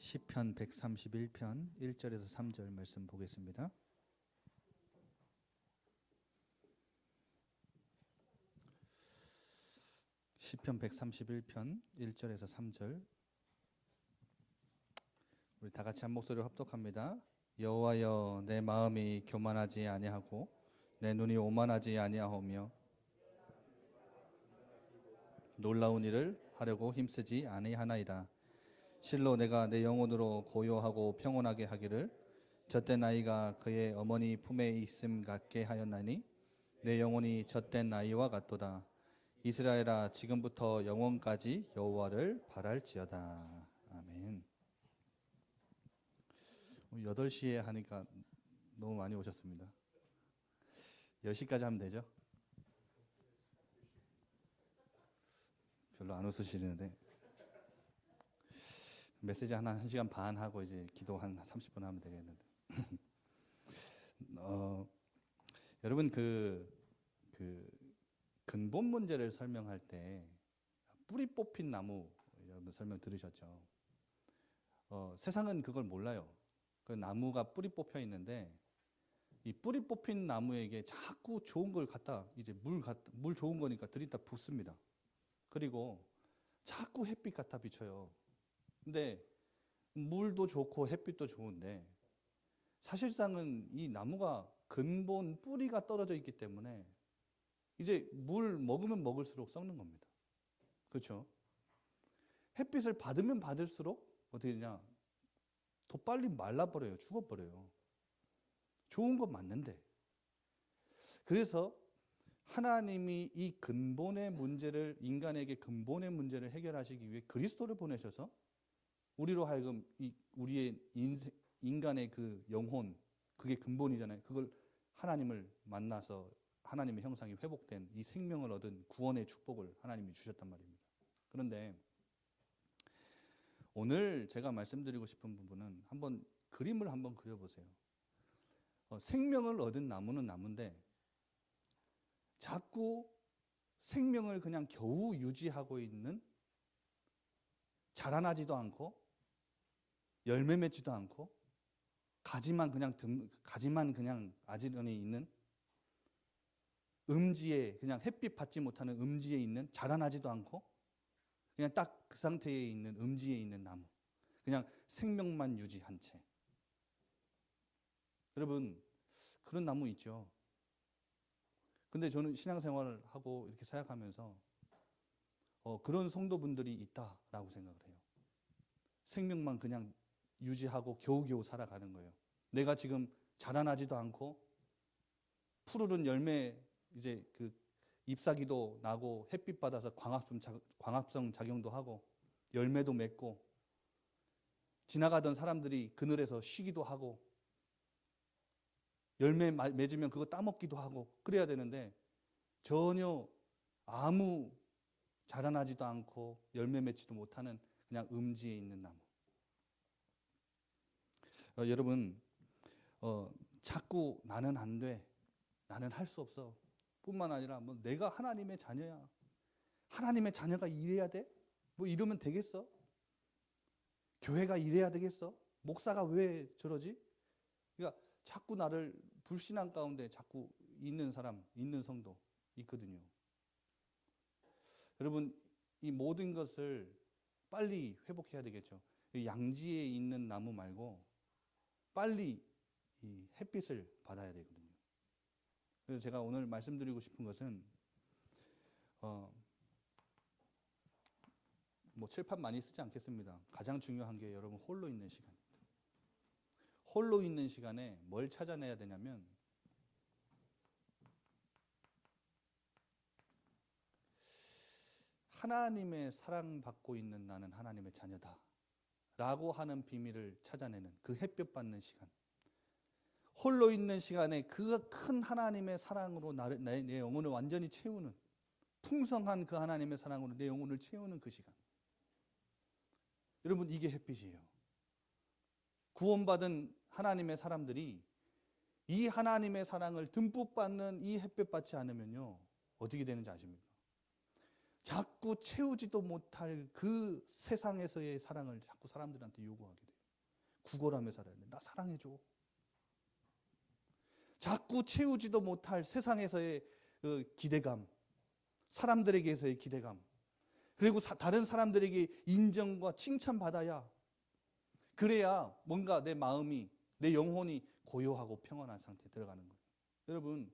시편 131편 1절에서 3절 말씀 보겠습니다. 시편 131편 1절에서 3절 우리 다 같이 한 목소리로 합독합니다. 여호와여, 내 마음이 교만하지 아니하고 내 눈이 오만하지 아니하오며 놀라운 일을 하려고 힘쓰지 아니하나이다. 실로 내가 내 영혼으로 고요하고 평온하게 하기를 젖된 아이가 그의 어머니 품에 있음 같게 하였나니 내 영혼이 젖된 아이와 같도다. 이스라엘아, 지금부터 영원까지 여호와를 바랄지어다. 아멘. 8시에 하니까 너무 많이 오셨습니다. 10시까지 하면 되죠? 별로 안 웃으시는데 메시지 하나 1시간 반 하고 이제 기도 한 30분 하면 되겠는데 여러분 그 근본 문제를 설명할 때 뿌리 뽑힌 나무 여러분 설명 들으셨죠? 세상은 그걸 몰라요. 그 나무가 뿌리 뽑혀 있는데 이 뿌리 뽑힌 나무에게 자꾸 좋은 걸 갖다 이제 물 좋은 거니까 들이다 붓습니다. 그리고 자꾸 햇빛 갖다 비춰요. 근데 물도 좋고 햇빛도 좋은데 사실상은 이 나무가 근본 뿌리가 떨어져 있기 때문에 이제 물 먹으면 먹을수록 썩는 겁니다. 그렇죠? 햇빛을 받으면 받을수록 어떻게 되냐? 더 빨리 말라버려요. 죽어버려요. 좋은 건 맞는데. 그래서 하나님이 이 근본의 문제를, 인간에게 근본의 문제를 해결하시기 위해 그리스도를 보내셔서 우리로 하여금 우리의 인간의 그 영혼, 그게 근본이잖아요. 그걸 하나님을 만나서 하나님의 형상이 회복된 이 생명을 얻은 구원의 축복을 하나님이 주셨단 말입니다. 그런데 오늘 제가 말씀드리고 싶은 부분은 한번 그림을 한번 그려보세요. 생명을 얻은 나무는 나무인데 자꾸 생명을 그냥 겨우 유지하고 있는, 자라나지도 않고 열매 맺지도 않고 가지만 그냥 아지런히 있는 음지에, 그냥 햇빛 받지 못하는 음지에 있는, 자라나지도 않고 그냥 딱 그 상태에 있는 음지에 있는 나무, 그냥 생명만 유지한 채. 여러분 그런 나무 있죠. 근데 저는 신앙생활을 하고 이렇게 생각하면서 그런 성도분들이 있다라고 생각을 해요. 생명만 그냥 유지하고 겨우겨우 살아가는 거예요. 내가 지금 자라나지도 않고 푸르른 열매, 이제 그 잎사귀도 나고 햇빛 받아서 광합성 작용도 하고 열매도 맺고 지나가던 사람들이 그늘에서 쉬기도 하고 열매 맺으면 그거 따먹기도 하고 그래야 되는데 전혀 아무 자라나지도 않고 열매 맺지도 못하는 그냥 음지에 있는 나무. 여러분 자꾸 나는 안 돼, 나는 할 수 없어 뿐만 아니라 뭐 내가 하나님의 자녀야, 하나님의 자녀가 이래야 돼? 뭐 이러면 되겠어? 교회가 이래야 되겠어? 목사가 왜 저러지? 그러니까 자꾸 나를 불신앙 가운데 자꾸 있는 사람, 있는 성도 있거든요. 여러분 이 모든 것을 빨리 회복해야 되겠죠. 양지에 있는 나무 말고 빨리 이 햇빛을 받아야 되거든요. 그래서 제가 오늘 말씀드리고 싶은 것은 뭐 칠판 많이 쓰지 않겠습니다. 가장 중요한 게 여러분 홀로 있는 시간입니다. 홀로 있는 시간에 뭘 찾아내야 되냐면 하나님의 사랑받고 있는 나는 하나님의 자녀다 라고 하는 비밀을 찾아내는 그 햇볕 받는 시간, 홀로 있는 시간에 그 큰 하나님의 사랑으로 내 영혼을 완전히 채우는, 풍성한 그 하나님의 사랑으로 내 영혼을 채우는 그 시간. 여러분 이게 햇빛이에요. 구원받은 하나님의 사람들이 이 하나님의 사랑을 듬뿍 받는 이 햇볕 받지 않으면요 어떻게 되는지 아십니까? 자꾸 채우지도 못할 그 세상에서의 사랑을 자꾸 사람들한테 요구하게 돼요. 구걸하며 살아야 돼. 나 사랑해줘. 자꾸 채우지도 못할 세상에서의 그 기대감, 사람들에게서의 기대감, 그리고 다른 사람들에게 인정과 칭찬받아야, 그래야 뭔가 내 마음이, 내 영혼이 고요하고 평안한 상태에 들어가는 거예요. 여러분,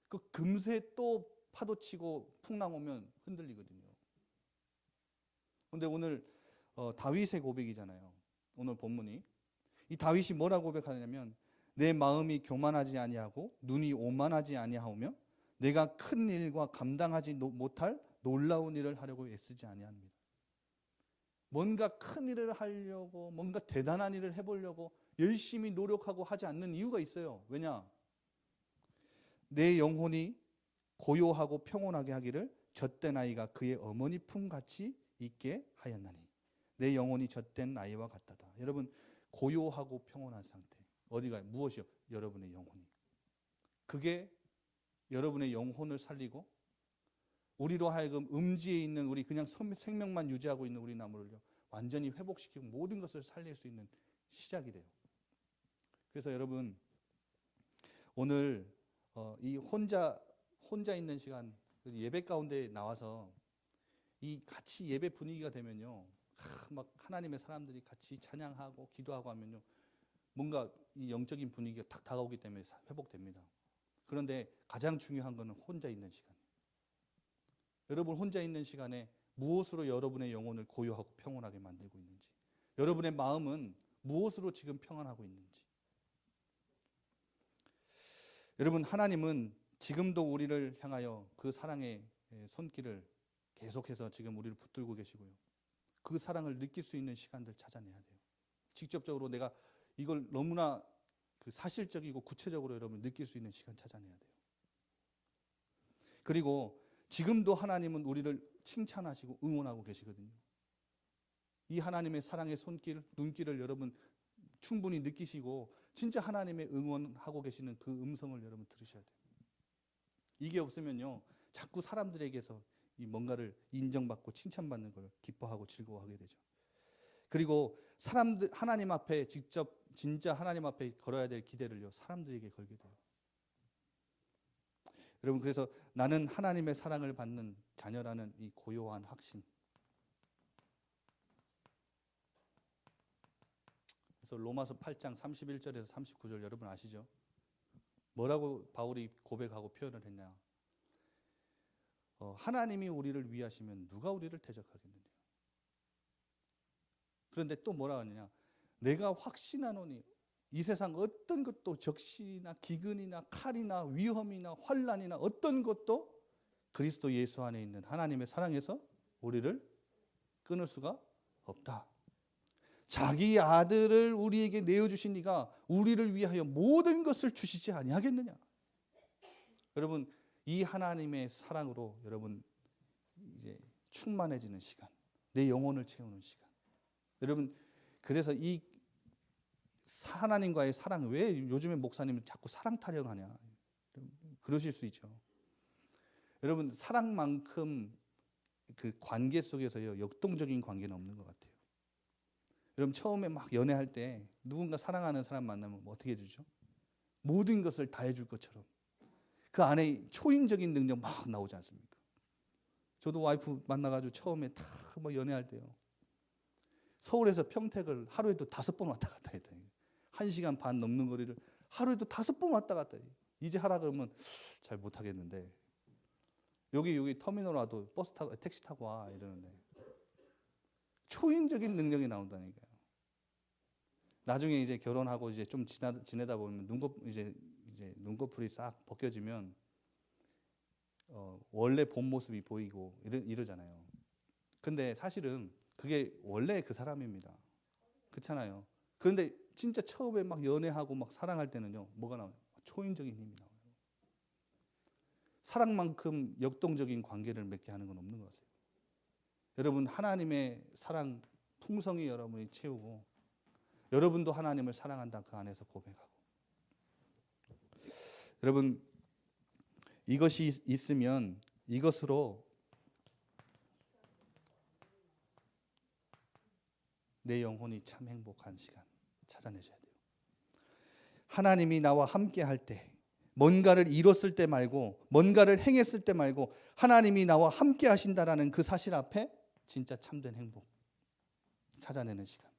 그 금세 또 파도 치고 풍랑 오면 흔들리거든요. 근데 오늘 다윗의 고백이잖아요. 오늘 본문이. 이 다윗이 뭐라고 고백하냐면, 내 마음이 교만하지 아니하고 눈이 오만하지 아니하오며 내가 큰 일과 감당하지 못할 놀라운 일을 하려고 애쓰지 아니합니다. 뭔가 큰 일을 하려고, 뭔가 대단한 일을 해보려고 열심히 노력하고 하지 않는 이유가 있어요. 왜냐? 내 영혼이 고요하고 평온하게 하기를 젖된 아이가 그의 어머니 품같이 있게 하였나니. 내 영혼이 젖된 아이와 같다다. 여러분, 고요하고 평온한 상태. 어디가 무엇이요? 여러분의 영혼이. 그게 여러분의 영혼을 살리고 우리로 하여금 음지에 있는 우리 그냥 생명만 유지하고 있는 우리 나무를요 완전히 회복시키고 모든 것을 살릴 수 있는 시작이 돼요. 그래서 여러분, 오늘 이 혼자 있는 시간, 예배 가운데 나와서 이 같이 예배 분위기가 되면요, 막 하나님의 사람들이 같이 찬양하고 기도하고 하면요, 뭔가 이 영적인 분위기가 탁 다가오기 때문에 회복됩니다. 그런데 가장 중요한 것은 혼자 있는 시간. 여러분, 혼자 있는 시간에 무엇으로 여러분의 영혼을 고요하고 평온하게 만들고 있는지, 여러분의 마음은 무엇으로 지금 평안하고 있는지. 여러분, 하나님은 지금도 우리를 향하여 그 사랑의 손길을 계속해서 지금 우리를 붙들고 계시고요, 그 사랑을 느낄 수 있는 시간들 찾아내야 돼요. 직접적으로 내가 이걸 너무나 그 사실적이고 구체적으로 여러분 느낄 수 있는 시간 찾아내야 돼요. 그리고 지금도 하나님은 우리를 칭찬하시고 응원하고 계시거든요. 이 하나님의 사랑의 손길, 눈길을 여러분 충분히 느끼시고 진짜 하나님의 응원하고 계시는 그 음성을 여러분 들으셔야 돼요. 이게 없으면요, 자꾸 사람들에게서 이 뭔가를 인정받고 칭찬받는 걸 기뻐하고 즐거워하게 되죠. 그리고 하나님 앞에 직접 진짜 하나님 앞에 걸어야 될 기대를요, 사람들에게 걸게 돼요. 여러분, 그래서 나는 하나님의 사랑을 받는 자녀라는 이 고요한 확신. 그래서 로마서 8장 31절에서 39절 여러분 아시죠? 뭐라고 바울이 고백하고 표현을 했냐? 하나님이 우리를 위하시면 누가 우리를 대적하겠느냐? 그런데 또 뭐라 하느냐? 내가 확신하노니 이 세상 어떤 것도 적신이나 기근이나 칼이나 위험이나 환난이나 어떤 것도 그리스도 예수 안에 있는 하나님의 사랑에서 우리를 끊을 수가 없다. 자기 아들을 우리에게 내어주신 이가 우리를 위하여 모든 것을 주시지 아니하겠느냐? 여러분, 이 하나님의 사랑으로 여러분 이제 충만해지는 시간, 내 영혼을 채우는 시간. 여러분, 그래서 이 하나님과의 사랑, 왜 요즘에 목사님은 자꾸 사랑 타령하냐? 그러실 수 있죠. 여러분, 사랑만큼 그 관계 속에서요, 역동적인 관계는 없는 것 같아요. 여러분, 처음에 막 연애할 때 누군가 사랑하는 사람 만나면 어떻게 해주죠? 모든 것을 다 해줄 것처럼 그 안에 초인적인 능력 막 나오지 않습니까? 저도 와이프 만나가지고 처음에 다 뭐 연애할 때요, 서울에서 평택을 하루에도 5번 왔다 갔다 했다. 1시간 반 넘는 거리를 하루에도 5번 왔다 갔다 해. 이제 하라 그러면 잘 못하겠는데, 여기 터미널 와도 버스 타고 택시 타고 와 이러는데 초인적인 능력이 나온다니까요. 나중에 이제 결혼하고 이제 좀 지내다 보면 눈꺼풀이 싹 벗겨지면 원래 본 모습이 보이고 이러잖아요. 근데 사실은 그게 원래 그 사람입니다. 그렇잖아요. 그런데 진짜 처음에 막 연애하고 막 사랑할 때는요, 뭐가 나와요? 초인적인 힘이 나와요. 사랑만큼 역동적인 관계를 맺게 하는 건 없는 것 같아요. 여러분, 하나님의 사랑 풍성히 여러분이 채우고 여러분도 하나님을 사랑한다 그 안에서 고백하고, 여러분 이것이 있으면 이것으로 내 영혼이 참 행복한 시간 찾아내셔야 돼요. 하나님이 나와 함께 할 때, 뭔가를 이뤘을 때 말고, 뭔가를 행했을 때 말고 하나님이 나와 함께 하신다라는 그 사실 앞에 진짜 참된 행복 찾아내는 시간.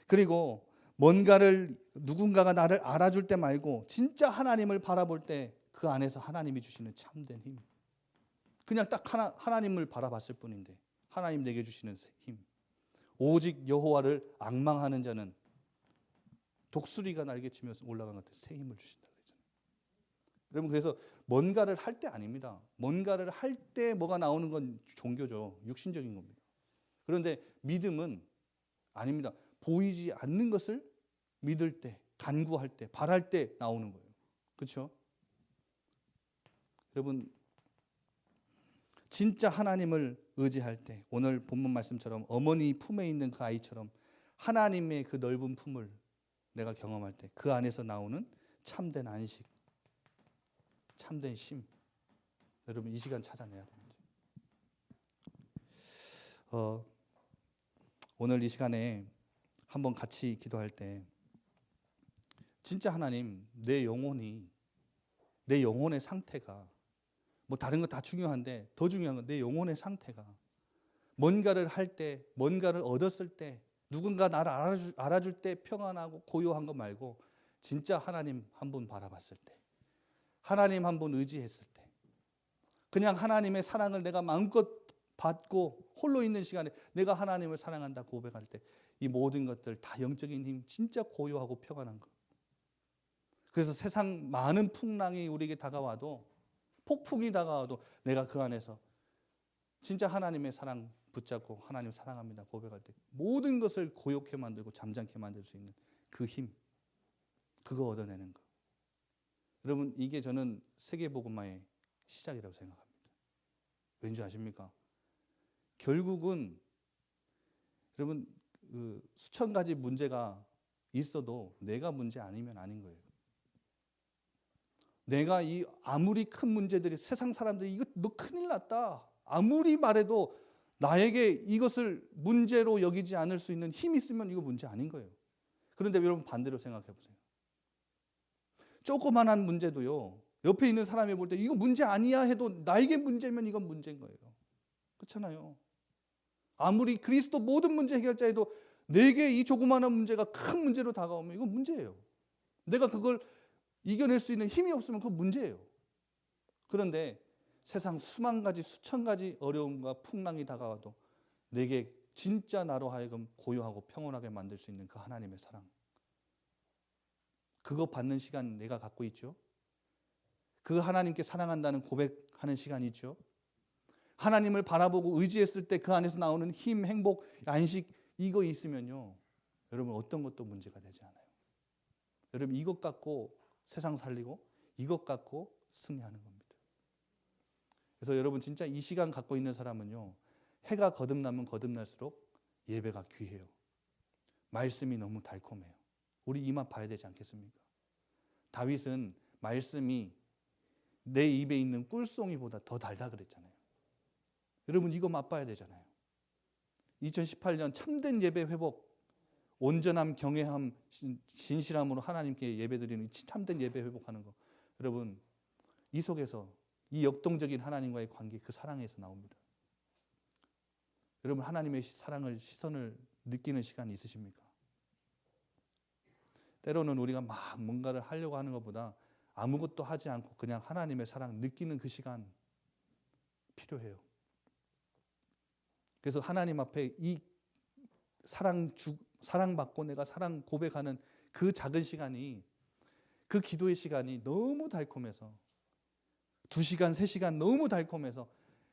그리고 뭔가를 누군가가 나를 알아줄 때 말고 진짜 하나님을 바라볼 때 그 안에서 하나님이 주시는 참된 힘. 그냥 딱 하나님을 바라봤을 뿐인데 하나님 내게 주시는 힘. 오직 여호와를 앙망하는 자는 독수리가 날개치며 올라간 것 같아 새 힘을 주신다 그랬잖아요. 여러분, 그래서 뭔가를 할 때 아닙니다. 뭔가를 할 때 뭐가 나오는 건 종교죠. 육신적인 겁니다. 그런데 믿음은 아닙니다. 보이지 않는 것을 믿을 때, 간구할 때, 바랄 때 나오는 거예요. 그렇죠? 여러분, 진짜 하나님을 의지할 때, 오늘 본문 말씀처럼 어머니 품에 있는 그 아이처럼 하나님의 그 넓은 품을 내가 경험할 때 그 안에서 나오는 참된 안식, 참된 쉼, 여러분 이 시간 찾아내야 됩니다. 오늘 이 시간에 한번 같이 기도할 때 진짜 하나님, 내 영혼의 상태가 뭐 다른 거 다 중요한데 더 중요한 건 내 영혼의 상태가 뭔가를 할 때, 뭔가를 얻었을 때, 누군가 나를 알아줄 때 평안하고 고요한 거 말고 진짜 하나님 한 분 바라봤을 때, 하나님 한 분 의지했을 때, 그냥 하나님의 사랑을 내가 마음껏 받고 홀로 있는 시간에 내가 하나님을 사랑한다 고백할 때 이 모든 것들 다 영적인 힘, 진짜 고요하고 평안한 거. 그래서 세상 많은 풍랑이 우리에게 다가와도, 폭풍이 다가와도 내가 그 안에서 진짜 하나님의 사랑 붙잡고 하나님 사랑합니다 고백할 때 모든 것을 고요케 만들고 잠잠케 만들 수 있는 그 힘, 그거 얻어내는 거. 여러분, 이게 저는 세계복음화의 시작이라고 생각합니다. 왠지 아십니까? 결국은 여러분 수천 가지 문제가 있어도 내가 문제 아니면 아닌 거예요. 내가 아무리 큰 문제들이, 세상 사람들이 이거 너 큰일 났다 아무리 말해도 나에게 이것을 문제로 여기지 않을 수 있는 힘이 있으면 이거 문제 아닌 거예요. 그런데 여러분 반대로 생각해 보세요. 조그만한 문제도요, 옆에 있는 사람이 볼 때 이거 문제 아니야 해도 나에게 문제면 이건 문제인 거예요. 그렇잖아요. 아무리 그리스도 모든 문제 해결자에도 내게 이 조그마한 문제가 큰 문제로 다가오면 이건 문제예요. 내가 그걸 이겨낼 수 있는 힘이 없으면 그건 문제예요. 그런데 세상 수만 가지, 수천 가지 어려움과 풍랑이 다가와도 내게 진짜 나로 하여금 고요하고 평온하게 만들 수 있는 그 하나님의 사랑, 그거 받는 시간 내가 갖고 있죠. 그 하나님께 사랑한다는 고백하는 시간이 있죠. 하나님을 바라보고 의지했을 때 그 안에서 나오는 힘, 행복, 안식, 이거 있으면요 여러분 어떤 것도 문제가 되지 않아요. 여러분 이것 갖고 세상 살리고 이것 갖고 승리하는 겁니다. 그래서 여러분 진짜 이 시간 갖고 있는 사람은요, 해가 거듭나면 거듭날수록 예배가 귀해요. 말씀이 너무 달콤해요. 우리 이 맛 봐야 되지 않겠습니까? 다윗은 말씀이 내 입에 있는 꿀송이보다 더 달다 그랬잖아요. 여러분 이거 맛봐야 되잖아요. 2018년 참된 예배 회복, 온전함, 경외함, 진실함으로 하나님께 예배드리는 참된 예배 회복하는 거, 여러분 이 속에서 이 역동적인 하나님과의 관계, 그 사랑에서 나옵니다. 여러분 하나님의 사랑을, 시선을 느끼는 시간이 있으십니까? 때로는 우리가 막 뭔가를 하려고 하는 것보다 아무것도 하지 않고 그냥 하나님의 사랑 느끼는 그 시간 필요해요. 그래서 하나님 앞에 이 사랑받고 내가 사랑 고백하는 그 작은 시간이, 그 기도의 시간이 너무 달콤해서 2시간, 3시간 너무 달콤해서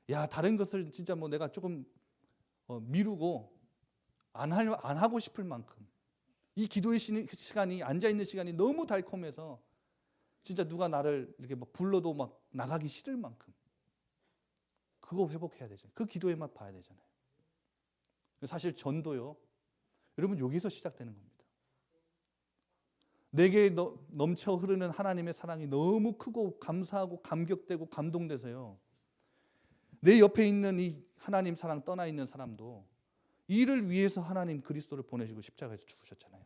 야 다른 것을 진짜 뭐 내가 조금 미루고 안 하고 싶을 만큼 이 기도의 시간이, 앉아있는 시간이 너무 달콤해서 진짜 누가 나를 이렇게 막 불러도 막 나가기 싫을 만큼 그거 회복해야 되잖아요. 그 기도의 맛 봐야 되잖아요. 사실 전도요, 여러분 여기서 시작되는 겁니다. 내게 넘쳐 흐르는 하나님의 사랑이 너무 크고 감사하고 감격되고 감동돼서요, 내 옆에 있는 이 하나님 사랑 떠나 있는 사람도 이를 위해서 하나님 그리스도를 보내주고 십자가에서 죽으셨잖아요.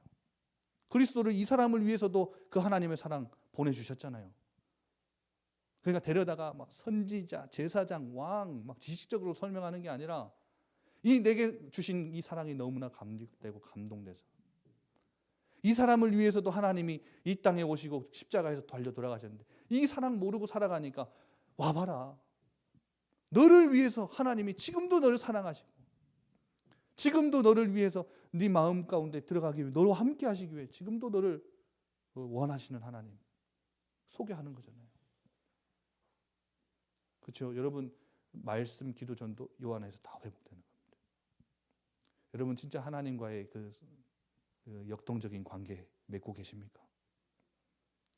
그리스도를 이 사람을 위해서도 그 하나님의 사랑 보내주셨잖아요. 그러니까 데려다가 막 선지자, 제사장, 왕 막 지식적으로 설명하는 게 아니라 이 내게 주신 이 사랑이 너무나 감격되고 감동돼서 이 사람을 위해서도 하나님이 이 땅에 오시고 십자가에서 달려 돌아가셨는데 이 사랑 모르고 살아가니까 와봐라. 너를 위해서 하나님이 지금도 너를 사랑하시고 지금도 너를 위해서 네 마음 가운데 들어가기 위해 너와 함께 하시기 위해 지금도 너를 원하시는 하나님 소개하는 거잖아요. 그렇죠? 여러분 말씀 기도 전도 요 안에서 다 회복되는 겁니다. 여러분 진짜 하나님과의 그 역동적인 관계 맺고 계십니까?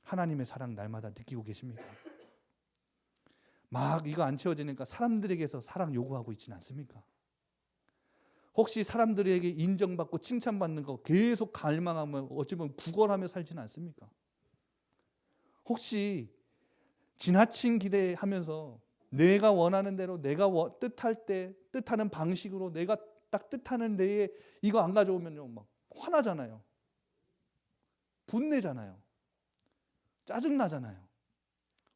하나님의 사랑 날마다 느끼고 계십니까? 막 이거 안 채워지니까 사람들에게서 사랑 요구하고 있지는 않습니까? 혹시 사람들에게 인정받고 칭찬받는 거 계속 갈망하면 어찌 보면 구걸하며 살지는 않습니까? 혹시 지나친 기대하면서 내가 원하는 대로 내가 뜻할 때 뜻하는 방식으로 내가 딱 뜻하는 데에 이거 안 가져오면요 막 화나잖아요. 분내잖아요. 짜증나잖아요.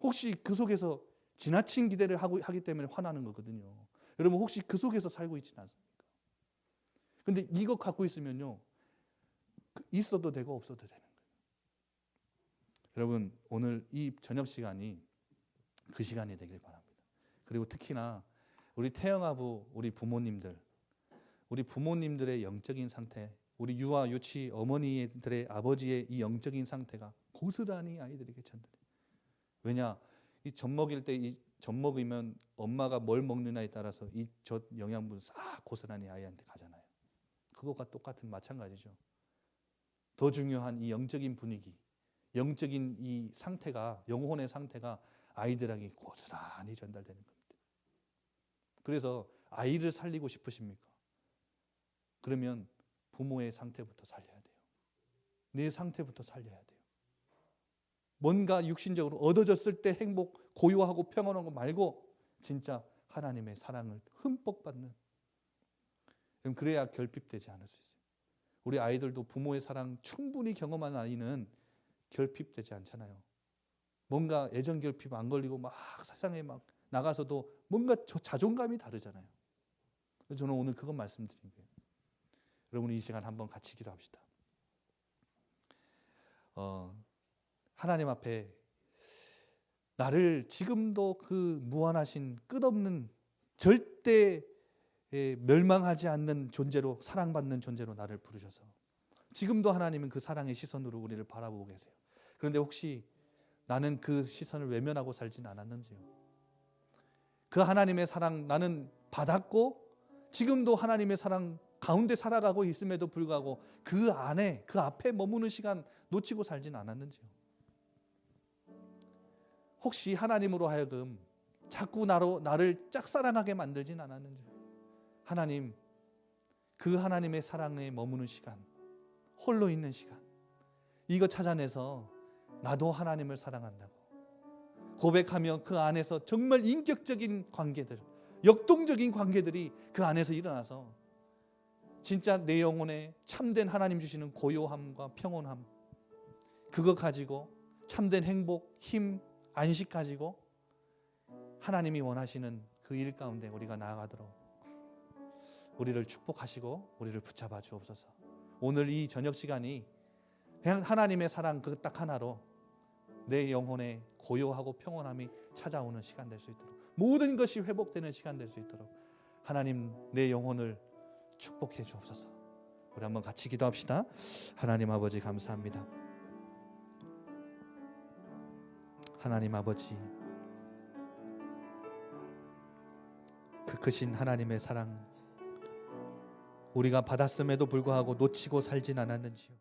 혹시 그 속에서 지나친 기대를 하기 때문에 화나는 거거든요. 여러분 혹시 그 속에서 살고 있지는 않습니까? 근데 이거 갖고 있으면요 있어도 되고 없어도 되는 거예요. 여러분 오늘 이 저녁 시간이 그 시간이 되길 바랍니다. 그리고 특히나 우리 태영아부 우리 부모님들의 영적인 상태, 우리 유아 유치 어머니들의 아버지의 이 영적인 상태가 고스란히 아이들에게 전달해요. 왜냐? 이 젖 먹일 때 이 젖 먹이면 엄마가 뭘 먹느냐에 따라서 이 젖 영양분 싹 고스란히 아이한테 가잖아요. 그것과 똑같은 마찬가지죠. 더 중요한 이 영적인 분위기, 영적인 이 상태가 영혼의 상태가 아이들에게 고스란히 전달되는 겁니다. 그래서 아이를 살리고 싶으십니까? 그러면 부모의 상태부터 살려야 돼요. 내 상태부터 살려야 돼요. 뭔가 육신적으로 얻어졌을 때 행복, 고요하고 평안한 거 말고 진짜 하나님의 사랑을 흠뻑 받는. 그래야 결핍되지 않을 수 있어요. 우리 아이들도 부모의 사랑 충분히 경험한 아이는 결핍되지 않잖아요. 뭔가 애정 결핍 안 걸리고 막 세상에 막 나가서도 뭔가 자존감이 다르잖아요. 그래서 저는 오늘 그것 말씀드린 거예요. 여러분 이 시간 한번 같이 기도합시다. 하나님 앞에 나를 지금도 그 무한하신 끝없는 절대 멸망하지 않는 존재로 사랑받는 존재로 나를 부르셔서 지금도 하나님은 그 사랑의 시선으로 우리를 바라보고 계세요. 그런데 혹시 나는 그 시선을 외면하고 살지는 않았는지요? 그 하나님의 사랑 나는 받았고 지금도 하나님의 사랑 가운데 살아가고 있음에도 불구하고 그 안에 그 앞에 머무는 시간 놓치고 살지는 않았는지요? 혹시 하나님으로 하여금 자꾸 나를 짝사랑하게 만들진 않았는지요? 하나님, 그 하나님의 사랑에 머무는 시간, 홀로 있는 시간, 이거 찾아내서 나도 하나님을 사랑한다고 고백하며 그 안에서 정말 인격적인 관계들, 역동적인 관계들이 그 안에서 일어나서 진짜 내 영혼에 참된 하나님 주시는 고요함과 평온함, 그거 가지고 참된 행복, 힘, 안식 가지고 하나님이 원하시는 그 일 가운데 우리가 나아가도록 우리를 축복하시고 우리를 붙잡아 주옵소서. 오늘 이 저녁 시간이 그냥 하나님의 사랑 그 딱 하나로 내 영혼에 고요하고 평온함이 찾아오는 시간 될 수 있도록, 모든 것이 회복되는 시간 될 수 있도록 하나님 내 영혼을 축복해 주옵소서. 우리 한번 같이 기도합시다. 하나님 아버지 감사합니다. 하나님 아버지, 그 크신 하나님의 사랑 우리가 받았음에도 불구하고 놓치고 살진 않았는지요?